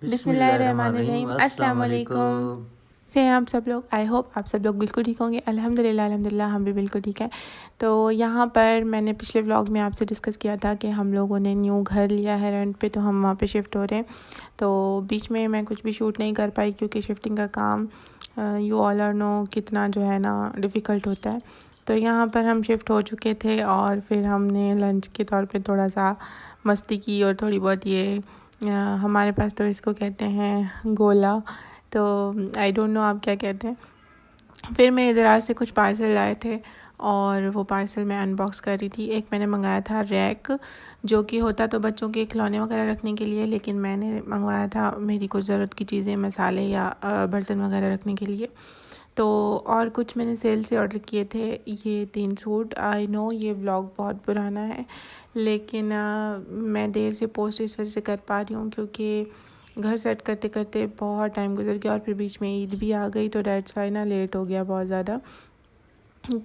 बिस्मिल्लाहिर्रहमानिर्रहीम। अस्सलाम वालेकुम। अस्सलामुअलैकुम। से हैं आप सब लोग। आई होप आप सब लोग बिल्कुल ठीक होंगे। अल्हम्दुलिल्लाह हम भी बिल्कुल ठीक हैं। तो यहाँ पर मैंने पिछले व्लॉग में आपसे डिस्कस किया था कि हम लोगों ने न्यू घर लिया है रेंट पे, तो हम वहाँ पे शिफ्ट हो रहे हैं। तो बीच में मैं कुछ भी शूट नहीं कर पाई क्योंकि शिफ्टिंग का काम यू ऑल आर नो कितना जो है ना डिफ़िकल्ट होता है। तो यहाँ पर हम शिफ्ट हो चुके थे और फिर हमने लंच के तौर पे थोड़ा सा मस्ती की और थोड़ी बहुत ये हमारे पास तो इसको कहते हैं गोला, तो आई डोंट नो आप क्या कहते हैं। फिर मैं इधर आज से कुछ पार्सल लाए थे और वो पार्सल मैं अनबॉक्स कर रही थी। एक मैंने मंगाया था रैक, जो कि होता तो बच्चों के खिलौने वगैरह रखने के लिए, लेकिन मैंने मंगवाया था मेरी कुछ ज़रूरत की चीज़ें, मसाले या बर्तन वगैरह रखने के लिए। तो और कुछ मैंने सेल से ऑर्डर किए थे, ये 3 सूट। आई नो ये व्लॉग बहुत पुराना है, लेकिन मैं देर से पोस्ट इस वजह से कर पा रही हूँ क्योंकि घर सेट करते करते बहुत टाइम गुजर गया और फिर बीच में ईद भी आ गई, तो डेट्स वाई ना लेट हो गया बहुत ज़्यादा।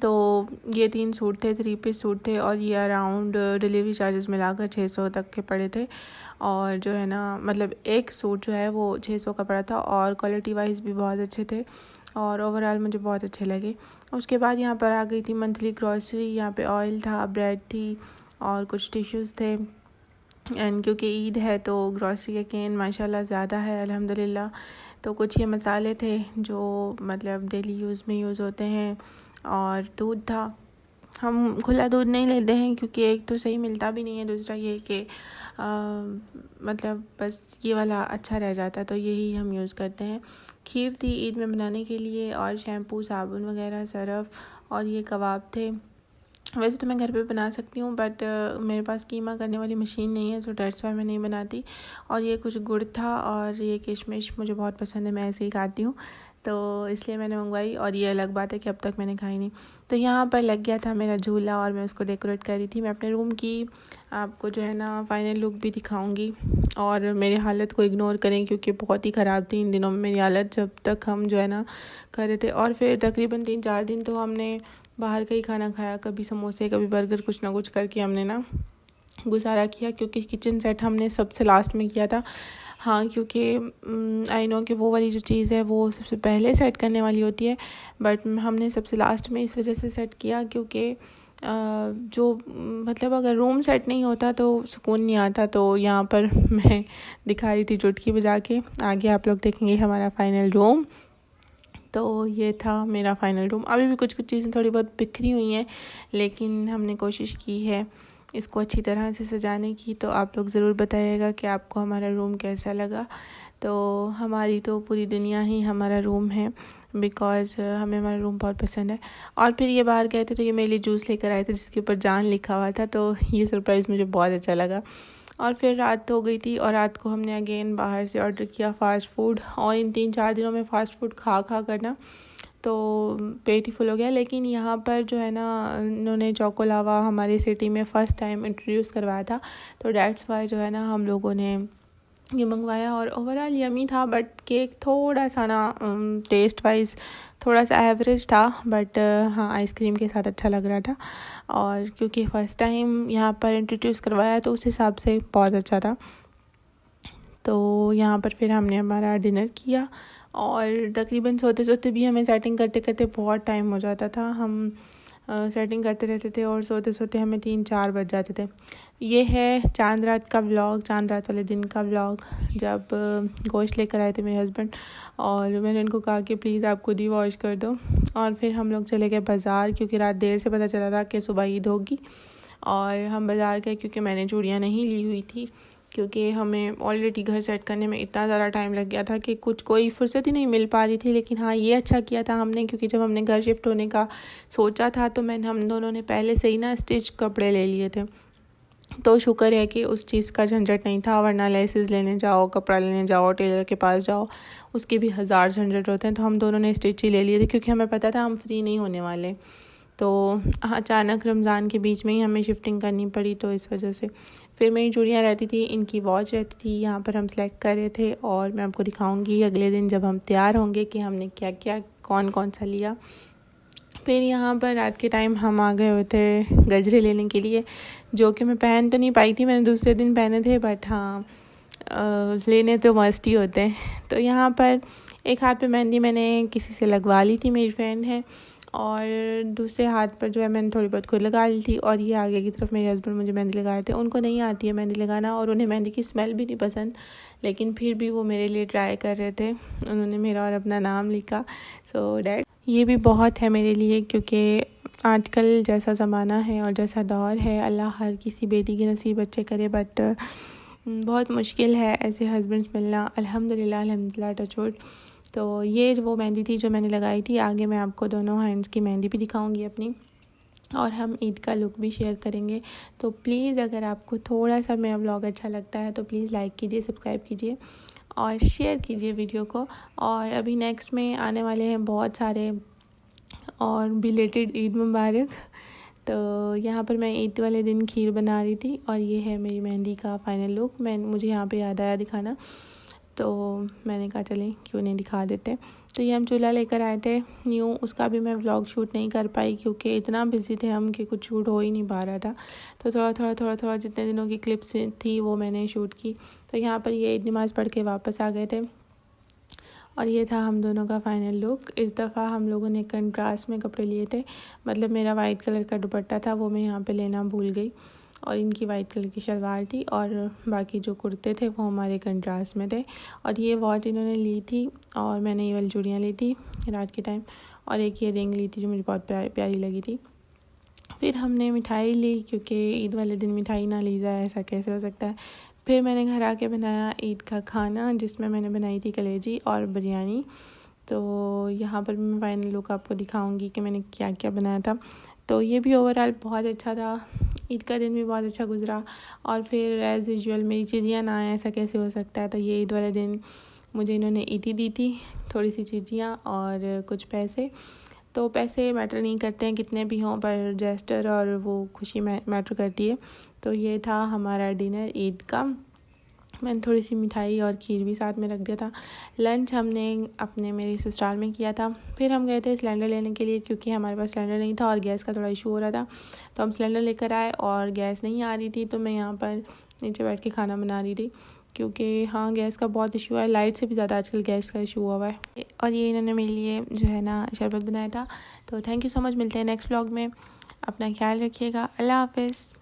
तो ये 3 सूट थे, 3 पीस सूट थे और ये अराउंड डिलीवरी चार्जेस मिलाकर 600 तक के पड़े थे। और जो है ना मतलब एक सूट जो है वो 600 का पड़ा था और क्वालिटी वाइज भी बहुत अच्छे थे और ओवरऑल मुझे बहुत अच्छे लगे। उसके बाद यहाँ पर आ गई थी मंथली ग्रॉसरी। यहाँ पे ऑयल था, ब्रेड थी और कुछ टिश्यूज़ थे। एंड क्योंकि ईद है तो ग्रॉसरी अगेन माशाल्लाह ज़्यादा है अल्हम्दुलिल्लाह। तो कुछ ये मसाले थे जो मतलब डेली यूज़ में यूज़ होते हैं और दूध था। हम खुला दूध नहीं लेते हैं क्योंकि एक तो सही मिलता भी नहीं है, दूसरा ये कि मतलब बस ये वाला अच्छा रह जाता है, तो यही हम यूज़ करते हैं। खीर थी ईद में बनाने के लिए और शैम्पू, साबुन वगैरह, सरफ़ और ये कबाब थे। वैसे तो मैं घर पे बना सकती हूँ बट मेरे पास कीमा करने वाली मशीन नहीं है, तो डेट्स वाई मैं नहीं बनाती। और ये कुछ गुड़ था और ये किशमिश मुझे बहुत पसंद है, मैं ऐसे ही खाती हूँ, तो इसलिए मैंने मंगवाई। और ये अलग बात है कि अब तक मैंने खाई नहीं। तो यहाँ पर लग गया था मेरा झूला और मैं उसको डेकोरेट कर रही थी। मैं अपने रूम की आपको जो है ना फाइनल लुक भी दिखाऊंगी और मेरी हालत को इग्नोर करें क्योंकि बहुत ही ख़राब थी इन दिनों में मेरी हालत, जब तक हम जो है ना कर रहे थे। और फिर तकरीबन 3-4 दिन तो हमने बाहर का ही खाना खाया, कभी समोसे कभी बर्गर, कुछ ना कुछ करके हमने ना गुजारा किया क्योंकि किचन सेट हमने सबसे लास्ट में किया था। हाँ, क्योंकि आई नो कि वो वाली जो चीज़ है वो सबसे पहले सेट करने वाली होती है, बट हमने सबसे लास्ट में इस वजह से सेट किया क्योंकि जो मतलब अगर रूम सेट नहीं होता तो सुकून नहीं आता। तो यहाँ पर मैं दिखा रही थी चुटकी बजा के। आगे आप लोग देखेंगे हमारा फाइनल रूम। तो ये था मेरा फाइनल रूम। अभी भी कुछ कुछ चीज़ें थोड़ी बहुत बिखरी हुई हैं, लेकिन हमने कोशिश की है इसको अच्छी तरह से सजाने की। तो आप लोग ज़रूर बताइएगा कि आपको हमारा रूम कैसा लगा। तो हमारी तो पूरी दुनिया ही हमारा रूम है बिकॉज़ हमें हमारा रूम बहुत पसंद है। और फिर ये बाहर गए थे तो ये मेरे लिए जूस लेकर आए थे जिसके ऊपर जान लिखा हुआ था, तो ये सरप्राइज़ मुझे बहुत अच्छा लगा। और फिर रात हो गई थी और रात को हमने अगेन बाहर से ऑर्डर किया फ़ास्ट फूड। और इन 3-4 दिनों में फ़ास्ट फूड खा खा कर ना तो पेट ही फुल हो गया। लेकिन यहाँ पर जो है ना इन्होंने चोको लावा हमारी सिटी में फ़र्स्ट टाइम इंट्रोड्यूस करवाया था, तो डेट्स वाई जो है ना हम लोगों ने ये मंगवाया और ओवरऑल यमी था। बट केक थोड़ा सा ना टेस्ट वाइज थोड़ा सा एवरेज था, बट हाँ आइसक्रीम के साथ अच्छा लग रहा था। और क्योंकि फ़र्स्ट टाइम यहाँ पर इंट्रोड्यूस करवाया तो उस हिसाब से बहुत अच्छा था। तो यहाँ पर फिर हमने हमारा डिनर किया और तकरीबन सोते सोते भी हमें सेटिंग करते करते बहुत टाइम हो जाता था। हम सेटिंग करते रहते थे और सोते सोते हमें 3-4 बज जाते थे। ये है चांद रात का व्लॉग, चांद रात वाले दिन का व्लॉग, जब गोश्त लेकर आए थे मेरे हस्बैंड और मैंने उनको कहा कि प्लीज़ आप खुद ही वॉश कर दो। और फिर हम लोग चले गए बाज़ार क्योंकि रात देर से पता चला था कि सुबह ईद होगी। और हम बाज़ार गए क्योंकि मैंने चूड़ियाँ नहीं ली हुई थी, क्योंकि हमें ऑलरेडी घर सेट करने में इतना ज़्यादा टाइम लग गया था कि कुछ कोई फुर्सत ही नहीं मिल पा रही थी। लेकिन हाँ ये अच्छा किया था हमने, क्योंकि जब हमने घर शिफ्ट होने का सोचा था तो हम दोनों ने पहले से ही ना स्टिच कपड़े ले लिए थे। तो शुक्र है कि उस चीज़ का झंझट नहीं था, वरना लेसेस लेने जाओ, कपड़ा लेने जाओ, टेलर के पास जाओ, उसके भी हज़ार झंझट होते हैं। तो हम दोनों ने स्टिच ही ले लिए थे क्योंकि हमें पता था हम फ्री नहीं होने वाले। तो अचानक रमज़ान के बीच में ही हमें शिफ्टिंग करनी पड़ी, तो इस वजह से फिर मेरी चूड़ियाँ रहती थी, इनकी वॉच रहती थी। यहाँ पर हम सेलेक्ट कर रहे थे और मैं आपको दिखाऊंगी अगले दिन जब हम तैयार होंगे कि हमने क्या क्या कौन कौन सा लिया। फिर यहाँ पर रात के टाइम हम आ गए हुए थे गजरे लेने के लिए, जो कि मैं पहन तो नहीं पाई थी, मैंने दूसरे दिन पहने थे, बट हाँ लेने तो मस्त ही होते हैं। तो यहाँ पर एक हाथ पे मेहंदी मैंने किसी से लगवा ली थी, मेरी फ्रेंड है, और दूसरे हाथ पर जो है मैंने थोड़ी बहुत खुद लगा ली थी। और ये आगे की तरफ मेरे हस्बैंड मुझे मेहंदी लगा रहे थे। उनको नहीं आती है मेहंदी लगाना और उन्हें मेहंदी की स्मेल भी नहीं पसंद, लेकिन फिर भी वो मेरे लिए ट्राई कर रहे थे। उन्होंने मेरा और अपना नाम लिखा। सो डैट ये भी बहुत है मेरे लिए, क्योंकि आजकल जैसा ज़माना है और जैसा दौर है, अल्लाह हर किसी बेटी की नसीब अच्छे करे, बट बहुत मुश्किल है ऐसे हस्बैंड्स मिलना। अल्हम्दुलिल्लाह टचवुड। तो ये वो मेहंदी थी जो मैंने लगाई थी। आगे मैं आपको दोनों हैंड्स की मेहंदी भी दिखाऊंगी अपनी, और हम ईद का लुक भी शेयर करेंगे। तो प्लीज़ अगर आपको थोड़ा सा मेरा व्लॉग अच्छा लगता है तो प्लीज़ लाइक कीजिए, सब्सक्राइब कीजिए और शेयर कीजिए वीडियो को। और अभी नेक्स्ट में आने वाले हैं बहुत सारे और बिलेटेड ईद मुबारक। तो यहाँ पर मैं ईद वाले दिन खीर बना रही थी और ये है मेरी मेहंदी का फाइनल लुक। मुझे यहाँ पे याद आया दिखाना, तो मैंने कहा चलें क्यों नहीं दिखा देते। तो ये हम चूल्हा लेकर आए थे न्यू, उसका भी मैं व्लॉग शूट नहीं कर पाई क्योंकि इतना बिजी थे हम कि कुछ शूट हो ही नहीं पा रहा था। तो थोड़ा जितने दिनों की क्लिप्स थी वो मैंने शूट की। तो यहाँ पर ये ईद नमाज़ पढ़ के वापस आ गए थे और ये था हम दोनों का फाइनल लुक। इस दफ़ा हम लोगों ने कंट्रास्ट में कपड़े लिए थे, मतलब मेरा वाइट कलर का दुपट्टा था वो मैं यहाँ पे लेना भूल गई, और इनकी वाइट कलर की शलवार थी और बाकी जो कुर्ते थे वो हमारे कंट्रास्ट में थे। और ये वॉच इन्होंने ली थी और मैंने ये वाली चूड़ियाँ ली थी रात के टाइम, और एक ये रिंग ली थी जो मुझे बहुत प्यारी लगी थी। फिर हमने मिठाई ली क्योंकि ईद वाले दिन मिठाई ना ली जाए ऐसा कैसे हो सकता है। फिर मैंने घर आके बनाया ईद का खाना, जिसमें मैंने बनाई थी कलेजी और बिरयानी। तो यहाँ पर मैं फाइनल लुक आपको दिखाऊंगी कि मैंने क्या क्या बनाया था। तो ये भी ओवरऑल बहुत अच्छा था, ईद का दिन भी बहुत अच्छा गुजरा। और फिर एज़ यूजुअल मेरी चीज़ियाँ ना आए ऐसा कैसे हो सकता है। तो ये ईद वाले दिन मुझे इन्होंने ईदी दी थी, थोड़ी सी चीज़ियाँ और कुछ पैसे। तो पैसे मैटर नहीं करते हैं कितने भी हों, पर जेस्टर और वो खुशी मैटर करती है। तो ये था हमारा डिनर ईद का। मैंने थोड़ी सी मिठाई और खीर भी साथ में रख दिया था। लंच हमने अपने मेरे ससुराल में किया था। फिर हम गए थे सिलेंडर लेने के लिए क्योंकि हमारे पास सिलेंडर नहीं था और गैस का थोड़ा इशू हो रहा था। तो हम सिलेंडर लेकर आए और गैस नहीं आ रही थी, तो मैं यहाँ पर नीचे बैठ के खाना बना रही थी क्योंकि हाँ गैस का बहुत इशू है, लाइट से भी ज़्यादा आजकल गैस का इशू हुआ है। और ये इन्होंने मेरे लिए जो है ना शरबत बनाया था। तो थैंक यू सो मच, मिलते हैं नेक्स्ट व्लॉग में। अपना ख्याल रखिएगा। अल्लाह हाफिज़।